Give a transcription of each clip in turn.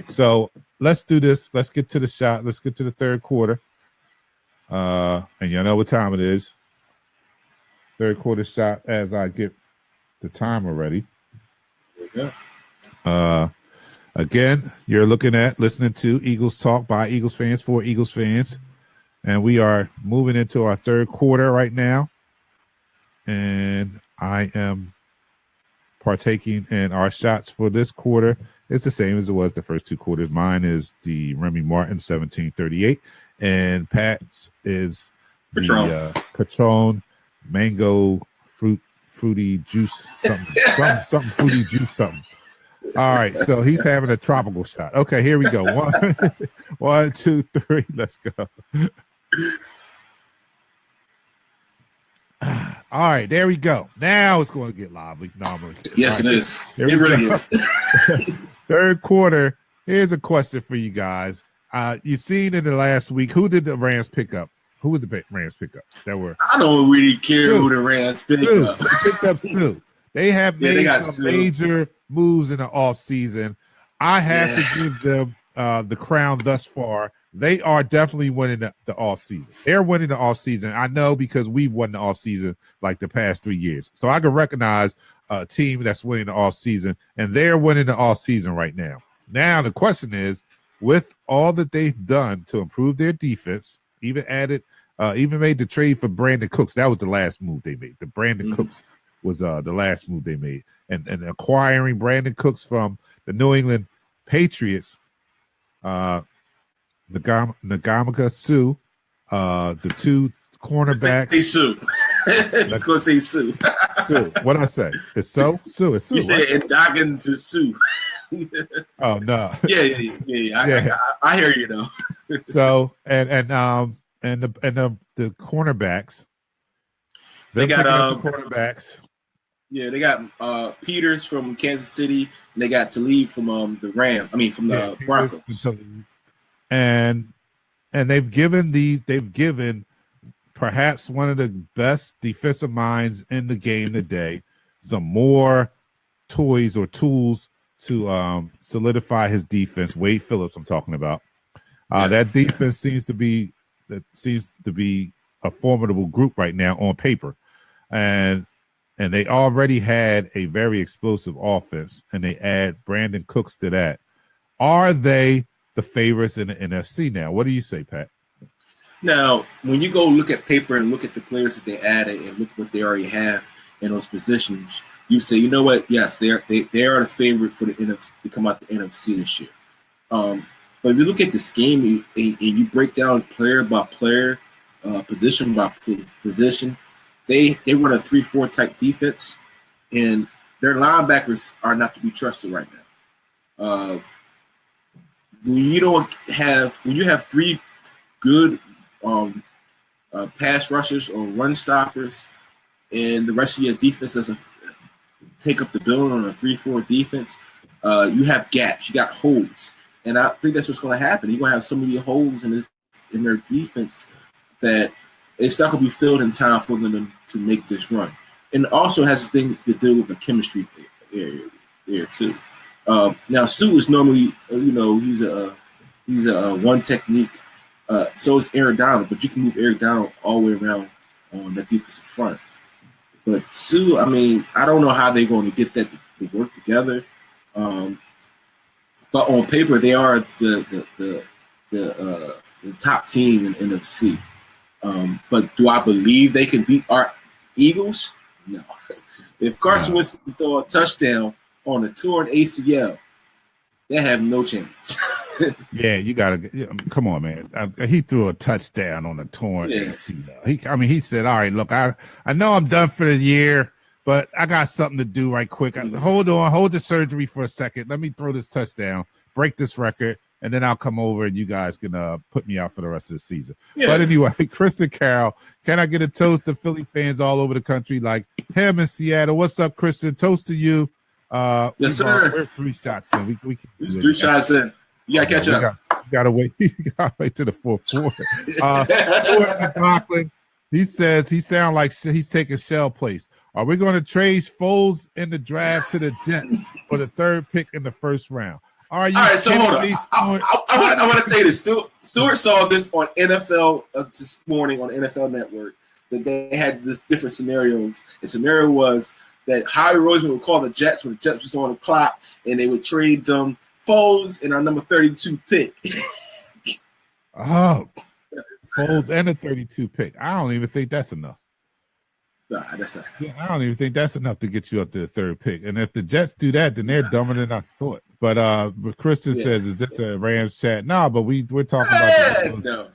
So let's do this. Let's get to the shot. Let's get to the third quarter. And you know what time it is. Third quarter shot as I get the timer ready. Again, you're listening to Eagles Talk by Eagles fans for Eagles fans. And we are moving into our third quarter right now. And I am partaking in our shots for this quarter. It's the same as it was the first two quarters. Mine is the Remy Martin 1738, and Pat's is the Patron mango fruity juice something fruity juice something. All right, so he's having a tropical shot. Okay, here we go. One, two, three. Let's go. All right, there we go. Now it's going to get lively. No, yes, it is. It really is. Third quarter. Here's a question for you guys. You've seen in the last week, who did the Rams pick up? Who did the Rams pick up? I don't really care who the Rams picked up. They picked up Sue. They have made some major moves in the offseason. I have to give them the crown thus far. They are definitely winning the offseason. They're winning the offseason. I know because we've won the offseason like the past 3 years. So I can recognize a team that's winning the offseason, and they're winning the offseason right now. Now the question is, with all that they've done to improve their defense, even made the trade for Brandon Cooks. That was the last move they made. The Brandon Cooks was the last move they made. And acquiring Brandon Cooks from the New England Patriots, Nagamaka Sue, the two cornerbacks. Say Sue. Let's go say Sue. Sue. What I say? It's Sue. It's Sue. You said Ndagan to Sue. Oh no. Yeah. I hear you though. So and the cornerbacks. They got the cornerbacks. Yeah, they got Peters from Kansas City, and they got Talib from the Broncos. And they've given perhaps one of the best defensive minds in the game today some more toys or tools to solidify his defense. Wade Phillips, I'm talking about. That defense seems to be a formidable group right now on paper, and they already had a very explosive offense, and they add Brandon Cooks to that. Are they the favorites in the NFC now? What do you say, Pat? Now, when you go look at paper and look at the players that they added and look what they already have in those positions, you say, you know what? Yes, they are the favorite for the NFC to come out the NFC this year. But if you look at this game and you break down player by player, position by position, they run a 3-4 type defense, and their linebackers are not to be trusted right now. When you have three good pass rushers or run stoppers, and the rest of your defense doesn't take up the bill on a 3-4 defense, you have gaps, you got holes, and I think that's what's going to happen. You're going to have so many holes in their defense that it's not going to be filled in time for them to make this run. And it also has a thing to do with the chemistry area there too. Now Sue is normally, he's a one technique. So is Eric Donald, but you can move Eric Donald all the way around on the defensive front. But Sue, I don't know how they're going to get that to work together. But on paper, they are the top team in NFC. But do I believe they can beat our Eagles? No. If Carson Wentz can throw a touchdown on a torn ACL, they have no chance. Yeah, you gotta come on, man. He threw a touchdown on a torn ACL. He said, "All right, look, I know I'm done for the year, but I got something to do right quick. Hold the surgery for a second. Let me throw this touchdown, break this record, and then I'll come over and you guys can put me out for the rest of the season." Yeah. But anyway, Kristen Carroll, can I get a toast to Philly fans all over the country like him in Seattle? What's up, Kristen? Toast to you. Yes, sir. We're 3 shots in. We 3 shots in. You gotta catch up. Gotta wait. You gotta wait to the fourth quarter. Bachman, he says he sounds like he's taking Shell place. Are we going to trade Foles in the draft to the Jets for the 3rd pick in the 1st round? Are you all right, so hold on. me, I want to say this. Stuart saw this on NFL this morning on NFL Network that they had this different scenarios. The scenario was that Howie Roseman would call the Jets when the Jets was on the clock, and they would trade them Foles and our number 32 pick. Oh, Foles and a 32 pick. I don't even think that's enough. Nah, that's not. Yeah, I don't even think that's enough to get you up to the third pick. And if the Jets do that, then they're dumber than I thought. But Kristen says, "Is this a Rams chat?" No, but we're talking about the Eagles.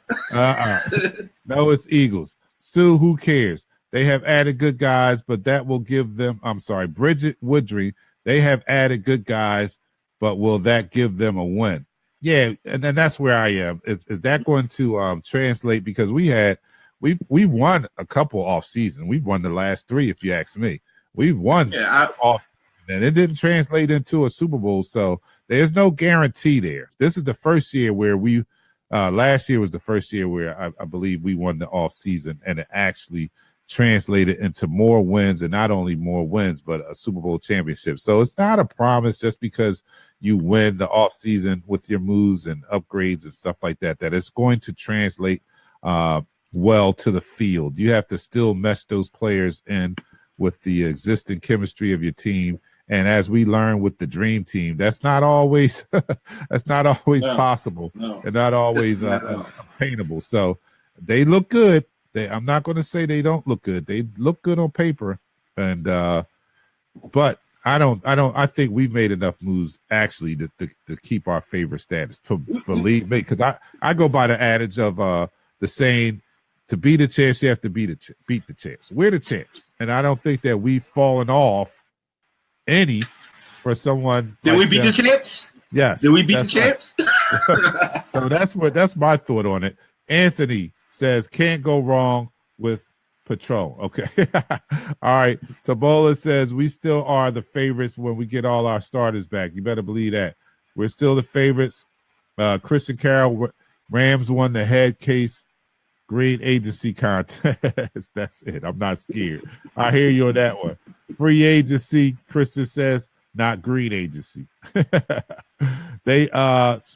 No, it's Eagles. Sue, who cares? They have added good guys, but that will give them. I'm sorry, Bridget Woodry. They have added good guys, but will that give them a win? Yeah, and that's where I am. Is that going to translate? Because we've won a couple off season. We've won the last 3, if you ask me. We've won off, and it didn't translate into a Super Bowl. So there's no guarantee there. This is the first year where we. Last year was the first year where I believe we won the off season, and it actually translated into more wins, and not only more wins, but a Super Bowl championship. So it's not a promise just because you win the off season with your moves and upgrades and stuff like that, that it's going to translate well to the field. You have to still mesh those players in with the existing chemistry of your team. And as we learn with the dream team, that's not always possible and not always obtainable. So they look good. I'm not going to say they don't look good. They look good on paper, and but I think we've made enough moves actually to keep our favorite status. To believe me, because I go by the adage of the saying, to be the champs, you have to beat the champs. We're the champs, and I don't think that we've fallen off any for someone. Did we beat the champs? Yes. Did we beat the champs? So that's my thought on it. Anthony says can't go wrong with Patron. Okay. All right. Tabola says we still are the favorites when we get all our starters back. You better believe that. We're still the favorites. Christian Carroll, Rams won the head case green agency contest. That's it. I'm not scared. I hear you on that one. Free agency, Christian says, not green agency. They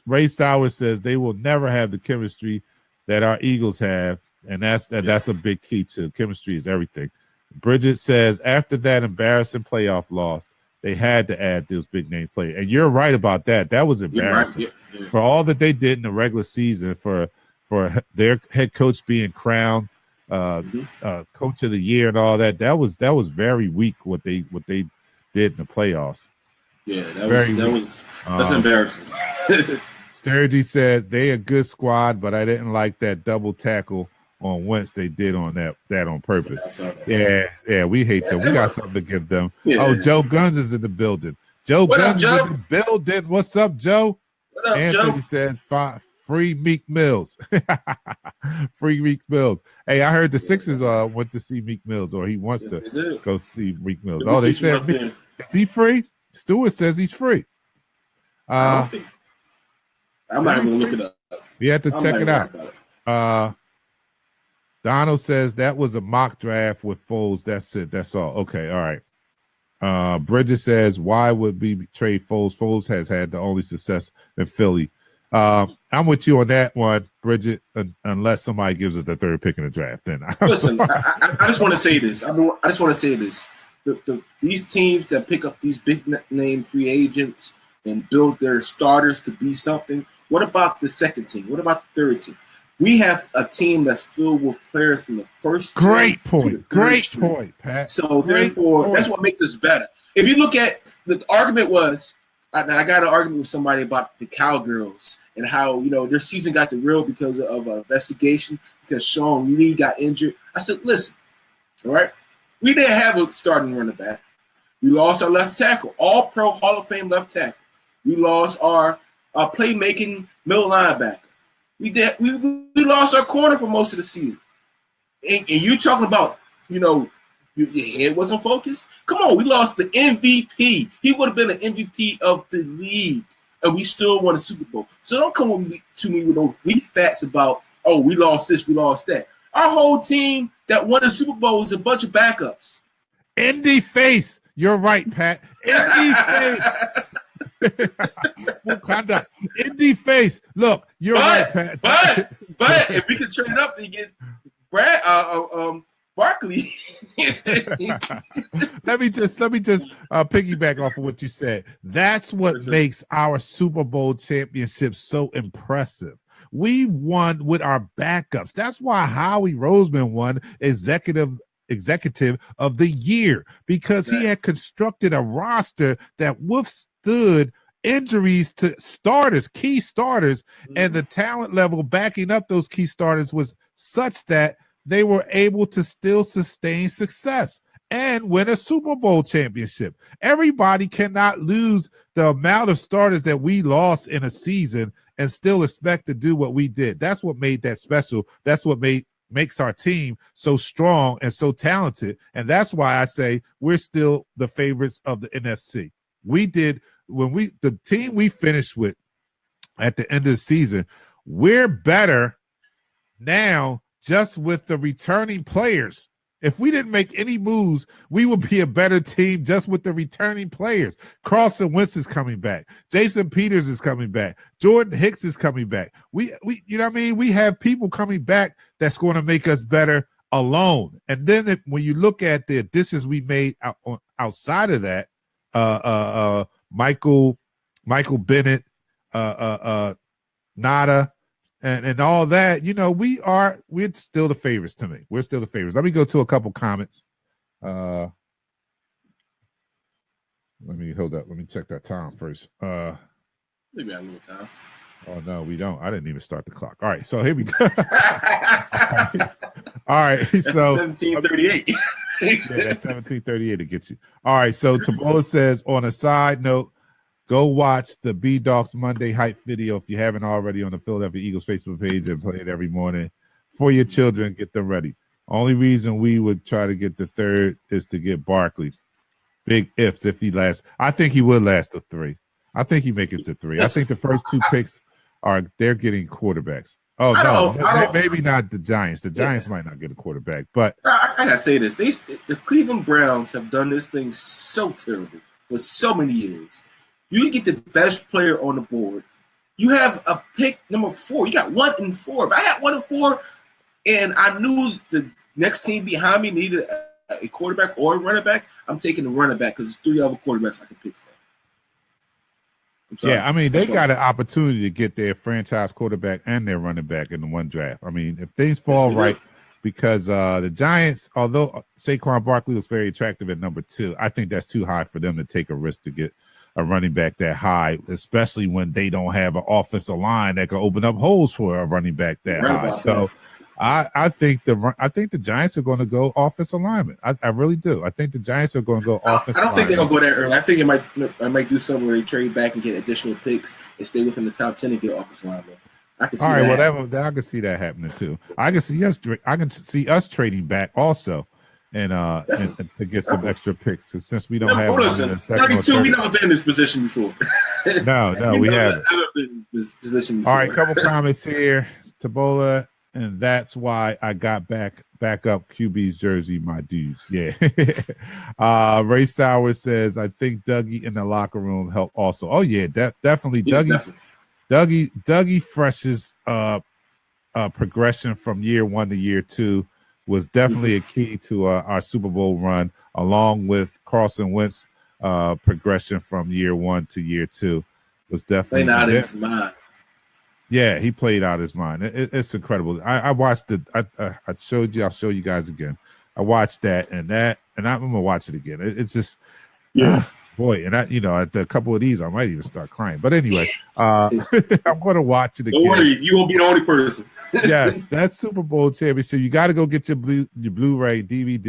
Ray Sowers says they will never have the chemistry that our Eagles have, and that's a big key to chemistry is everything. Bridget says after that embarrassing playoff loss, they had to add those big name players. And you're right about that. That was embarrassing. Right. For all that they did in the regular season, for their head coach being crowned coach of the year and all that. That was very weak what they did in the playoffs. Yeah, that's embarrassing. Sturdy said they a good squad, but I didn't like that double tackle on Wentz they did on that on purpose. Yeah, we hate them. We got something to give them. Yeah. Oh, Joe Guns is in the building. Joe Guns is in the building. What's up, Joe? What up, Anthony Joe? said free Meek Mills. Free Meek Mills. Hey, I heard the Sixers went to see Meek Mills, or he wants to go see Meek Mills. Oh, they said is he free? Stewart says he's free. I'm not even going to look it up. You have to check it out. Donald says that was a mock draft with Foles. That's it. That's all. Okay. All right. Bridget says, why would we trade Foles? Foles has had the only success in Philly. I'm with you on that one, Bridget, unless somebody gives us the third pick in the draft. Then listen, I just want to say this. I just want to say this. These teams that pick up these big name free agents and build their starters to be something. What about the second team? What about the third team? We have a team that's filled with players from the first. Great point, Pat. So therefore, that's what makes us better. If you look at the argument was, I got an argument with somebody about the Cowgirls and how their season got derailed because of an investigation because Sean Lee got injured. I said, listen, all right, we didn't have a starting running back. We lost our left tackle, all pro Hall of Fame left tackle. We lost our playmaking middle linebacker. We lost our corner for most of the season. And you talking about, your head wasn't focused? Come on, we lost the MVP. He would have been an MVP of the league, and we still won a Super Bowl. So don't come to me with those weak facts about, oh, we lost this, we lost that. Our whole team that won the Super Bowl is a bunch of backups. In the face. You're right, Pat. In the face. Wakanda in the face. Look, you're right, Pat. But if we could trade up and get Barkley. let me just piggyback off of what you said. That's what makes our Super Bowl championship so impressive. We've won with our backups. That's why Howie Roseman won executive of the year, because he had constructed a roster that withstood injuries to starters, key starters, and the talent level backing up those key starters was such that they were able to still sustain success and win a Super Bowl championship. Everybody cannot lose the amount of starters that we lost in a season and still expect to do what we did. That's what made that special. That's what makes our team so strong and so talented. And that's why I say we're still the favorites of the NFC. The team we finished with at the end of the season, we're better now just with the returning players. If we didn't make any moves, we would be a better team just with the returning players. Carson Wentz is coming back. Jason Peters is coming back. Jordan Hicks is coming back. We you know what I mean? We have people coming back that's going to make us better alone. And then when you look at the additions we made outside of that, Michael Bennett, Nada, and all that, you know, we're still the favorites to me. We're still the favorites. Let me go to a couple comments. Let me check that time first. Maybe I have a little time. Oh no, we don't. I didn't even start the clock. All right, so here we go. All right, so 17:38. Yeah, that's 17:38 to get you. All right, so Tabola says, on a side note, go watch the B-Dogs Monday hype video if you haven't already on the Philadelphia Eagles Facebook page and play it every morning for your children. Get them ready. Only reason we would try to get the third is to get Barkley. Big ifs if he lasts. I think he would last to 3. I think he make it to 3. I think the first 2 picks they're getting quarterbacks. Oh, no, maybe not the Giants. The Giants might not get a quarterback, but I gotta say this: the Cleveland Browns have done this thing so terrible for so many years. You get the best player on the board. You have a pick number 4. You got 1 and 4. If I had 1 and 4, and I knew the next team behind me needed a quarterback or a running back, I'm taking the running back because there's 3 other quarterbacks I can pick from. Yeah, I mean, they got an opportunity to get their franchise quarterback and their running back in the one draft. I mean, if things fall right, because the Giants, although Saquon Barkley was very attractive at number 2, I think that's too high for them to take a risk to get a running back that high, especially when they don't have an offensive line that can open up holes for a running back that high. So I think the Giants are going to go offensive lineman. I really do. I think the Giants are going to go offensive lineman. I don't think they're going to go that early. I think I might do something where they trade back and get additional picks and stay within the top 10 and get offensive lineman. I can see that. All right, well, I can see that happening too. I can see us trading back also. And to get some extra picks, since we don't have 32, we never been in this position before. No, we haven't. Been in this position before. All right, couple comments here, Tabola, and that's why I got back up QB's jersey, my dudes. Yeah. Ray Sauer says, I think Dougie in the locker room helped also. Oh yeah, definitely. Dougie Fresh's progression from year 1 to year 2 was definitely a key to our Super Bowl run, along with Carson Wentz progression from year 1 to year 2 was definitely playing out his mind. Yeah, he played out his mind. It's incredible. I watched it. I showed you. I'll show you guys again. I watched that, and I'm gonna watch it again. It's just, boy, and at a couple of these, I might even start crying. But anyway, I'm gonna watch it again. Don't worry, you won't be the only person. Yes, that's Super Bowl championship. You got to go get your Blu-ray DVD.